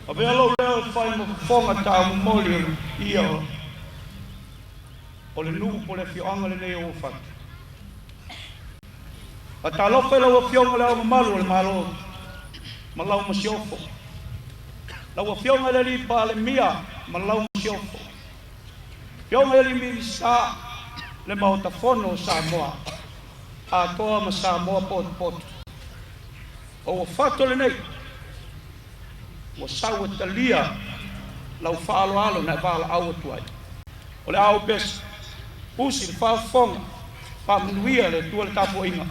A vea lo leo fai mo fonga ta mo moli ia o le nuku po le fioanga le nei o fat. A ta lope lau a fionga le au malu le malo ma lau ma siofo. Lau a fionga le li pa le mia ma lau ma siofo. Fionga le li mi sa le mau ta fono sa moa. A toa ma sa moa pot pot. O fato le nei. O sawa talia lau falo alo na vala au tuai. O le au bes usi le fa fonga pa mnuia le tua le tapo inga.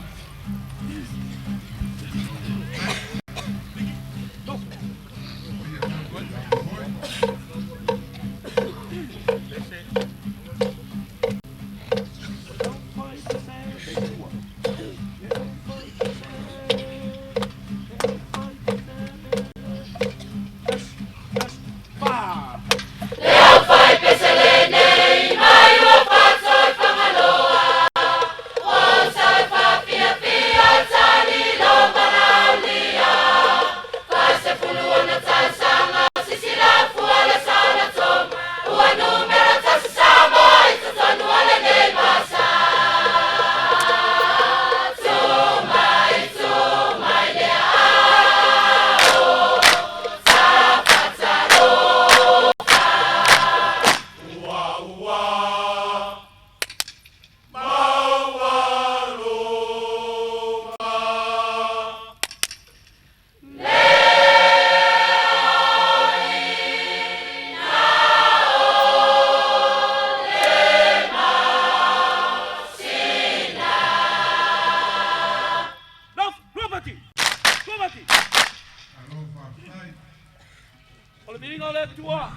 O le miringa le tua.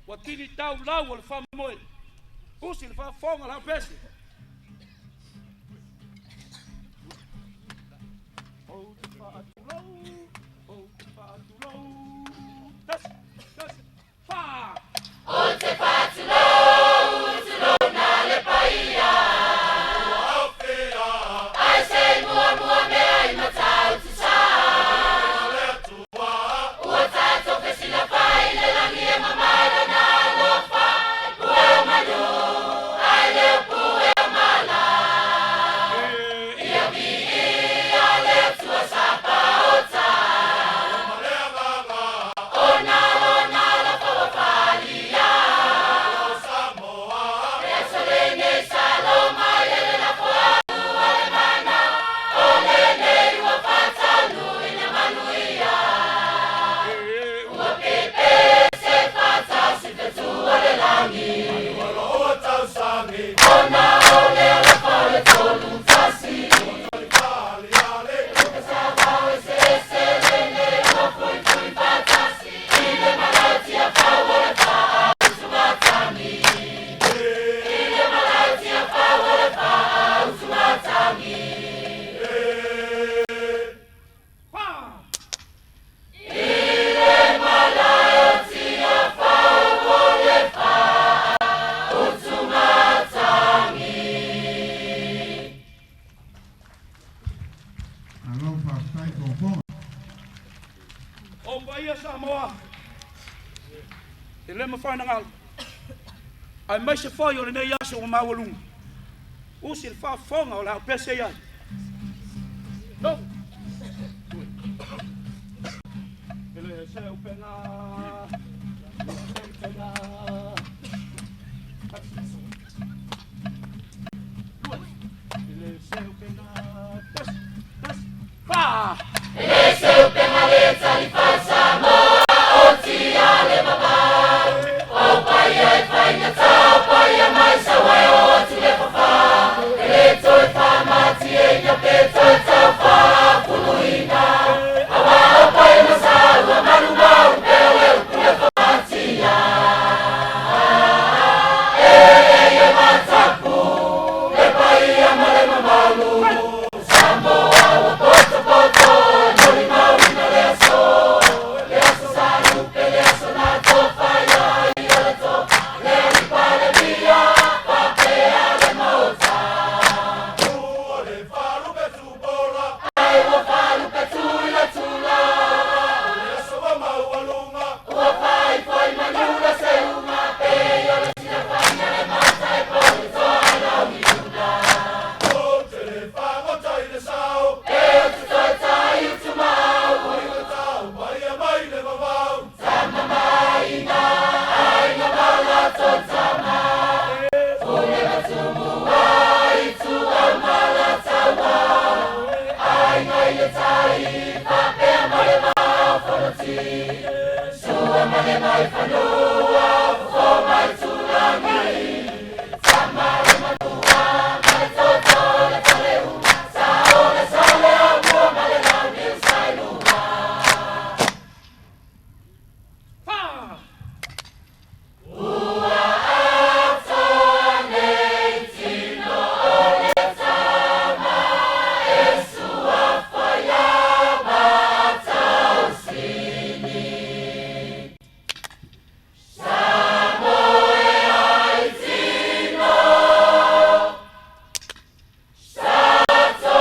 Wa tini tau lau o le wha moe. Usi le wha fonga la pese. O te wha atu lau. O te wha atu lau. Tas, wha. O te wha atu lau. Tulo na le paia. Ai sei mua mua mea I matau tu sa. E le mawhana ngal. Ai mai se whai o le nei aso o mawalunga. Usi le wha whonga o le hau pese ai. No. Ele se o pena. Ele se o pena. Wha! Ele se o pena le tali falsa moa. O tia le baba. O pai ai fai na tau. Pai a mai sa wai o atu le fafa. Ele toi fa mati e ia pe toi tau fa. Puluina. Awa o pai na sa ua maru mau. Peo e upu le fa matia. E matapu. Le pai a male mamalu. Samoa o poto poto. Sua male mai whanua, ko mai tūrangi. Sama le matua, male toto le taleu. Sa ole sole a mua male lau ni usai lua. Ua atoa nei tino ole tama. E sua whaiama atau sini. Samoe ai tino. Sato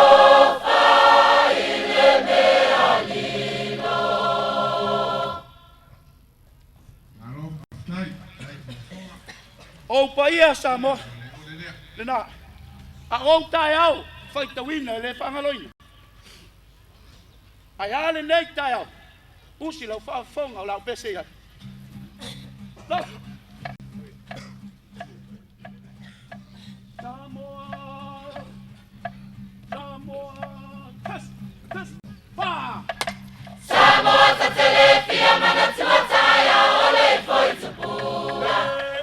whai le mea lino. O paia Samoa. Lena. A o tai au. Fai tawina le whangaloina. Ai ale nei tai au. Usi lau whaafonga o lau pese ia. Lau. Samoa. Samoa. Tas. Tas. Pa. Samoa ta telefia mana tua taia ole foi tupua.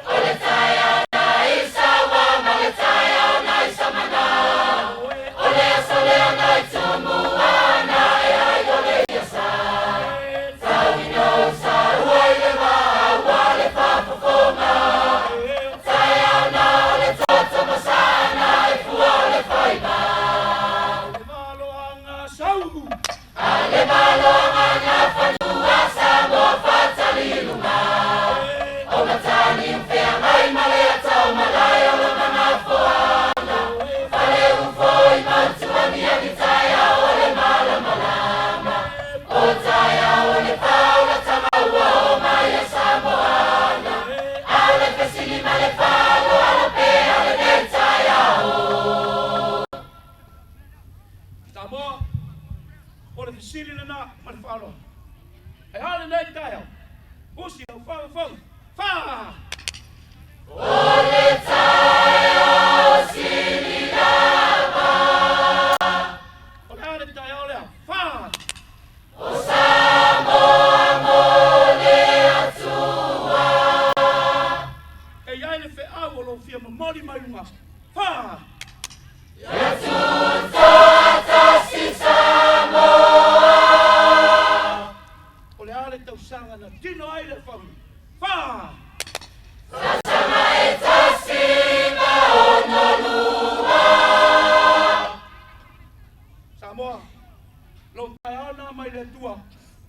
Ole taia na isawa male taia na isamana. Ole asole na itumua na e ai ole yasa. Tawi no sa uai le wa le papafonga. Taia na ole toto masana e fua ole faiba. Le maloanga sau. Ale maloanga na whanua Samoa whatalilunga. O matani uwhea mai male atau malai o le mana whoanga. Whale ufoi mautuani ani taia o le mala malama. O taia o le paula tamaua o mai a Samoana. Au le pesini male whalo ala pe ale ne taia o. Samoa. O le fisili lana ma le whaaloa. E hale nei tai au. Usi au whaafong. Wha! Ole taia o sini lava. O le hale tai au lea. Wha! O Samoa mo le atua. E iai le whe au o lo fia ma mori mai lunga. Wha! Ia tuto atasi Samoa. O le hale tau sanga na tino ai le whamu. Wha! Sasama e tasi ma honolua. Samoa. Lo tai au na mai le tua.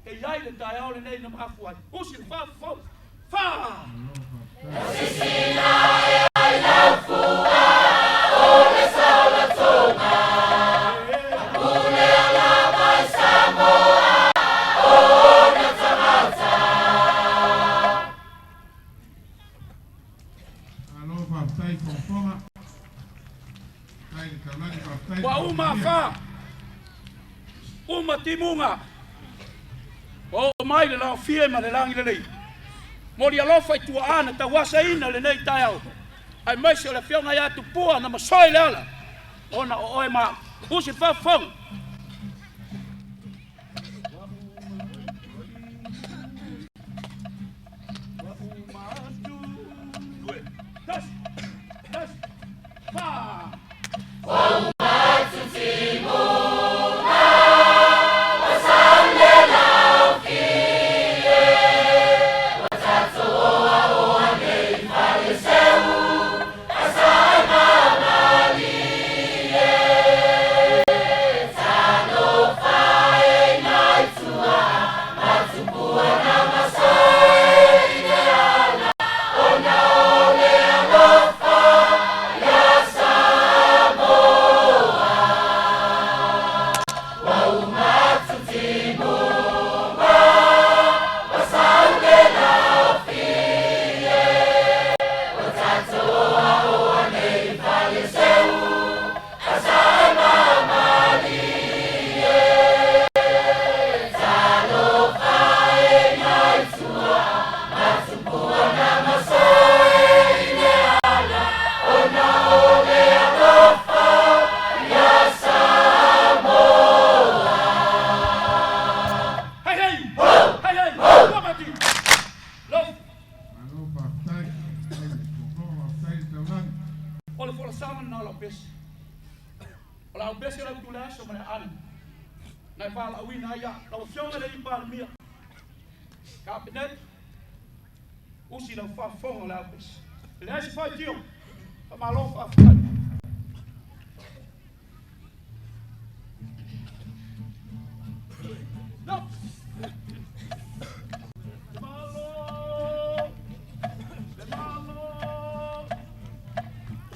E iai le tai au le nei na mafu ai. Usi le whaafong. Wha! Sisina e ai lau fua. Ole saula tonga. Ule ala mai Samoa. Ona tamata. Wa uma wha. Uma timunga. O mai le lau fie ma le langi le nei. Mori alofa i tua ana ta wasa ina le nei tai au. Ai mai se o le whionga ia tu pua na masoi le ala. Ona o oe ma. Usi whafong. Wa uma tu. Due. Tas. Tas. Wha! Waumatsu timuna. Wasale lau kie. Watato oa oa nei fale seu. Asai mamalie. na fala wina ya la fiona le pa mia cabinet usi la fa fon la bus le se fa tio ma lo fa no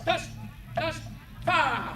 das fa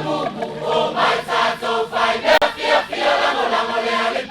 Mungu, oh my God, so fine, fia, fia, lango, lango, le,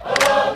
Hello.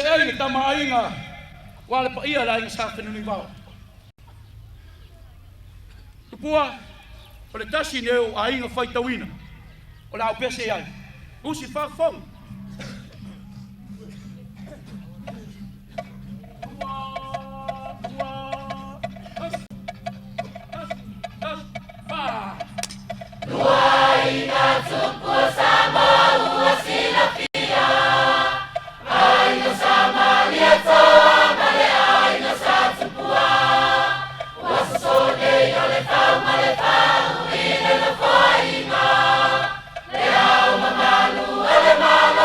ai le tamainga wale pa ia la inga sa whenui wao. Tupua, o le tasi neo a inga whaitawina, o le au pese ai. Usi whakfong. Le au mamalu, ale malu.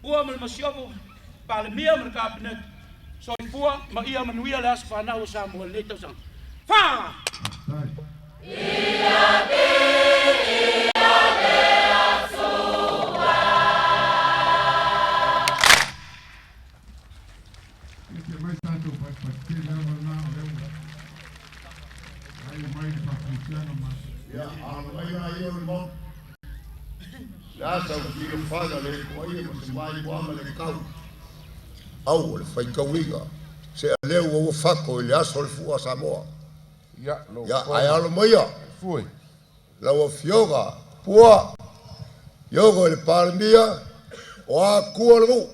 Pua me masiofo pale mia me kabinet. So pua ma ia manuia las fa na usa mo leto sang. Fa! Sasa ukifanya le kwa hiyo msimbaji kwamba le kau au le fai kauiga se leo o fako ile asolfua Samoa ya ayalo moya fui la o fioga pua yogo el palmia o akuolu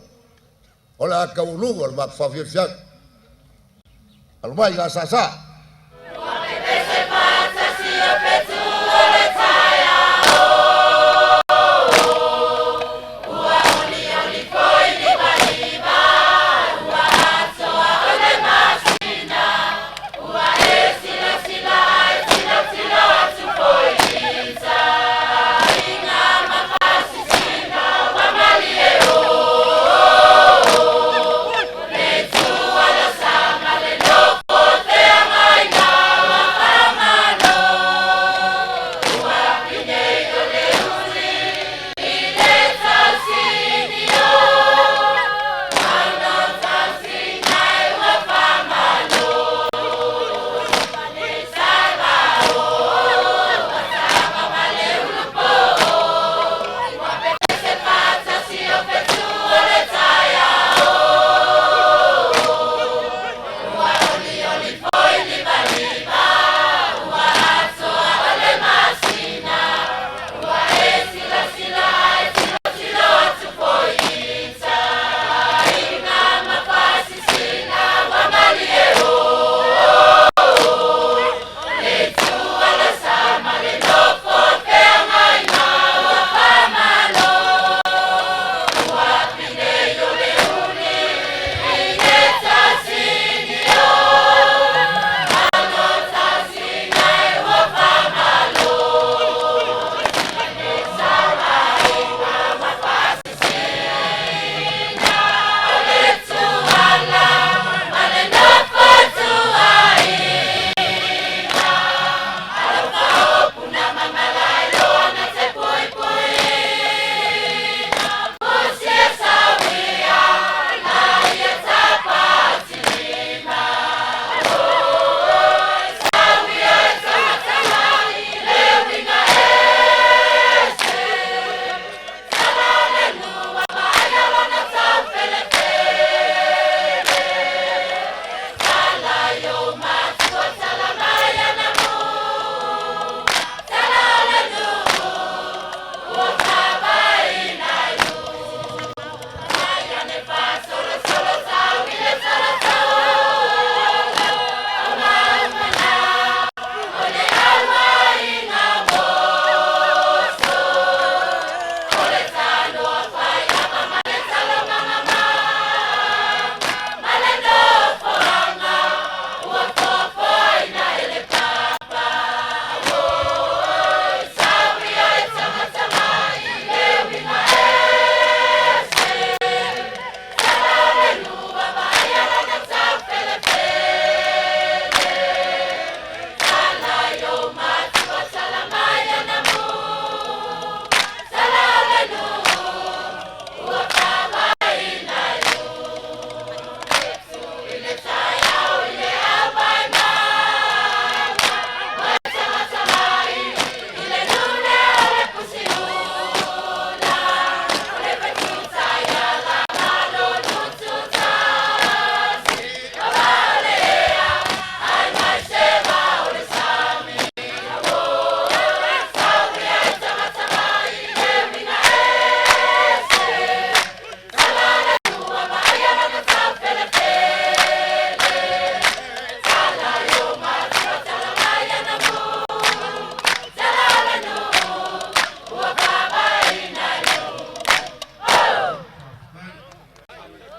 o la kaulu o la fafia al mai la sasa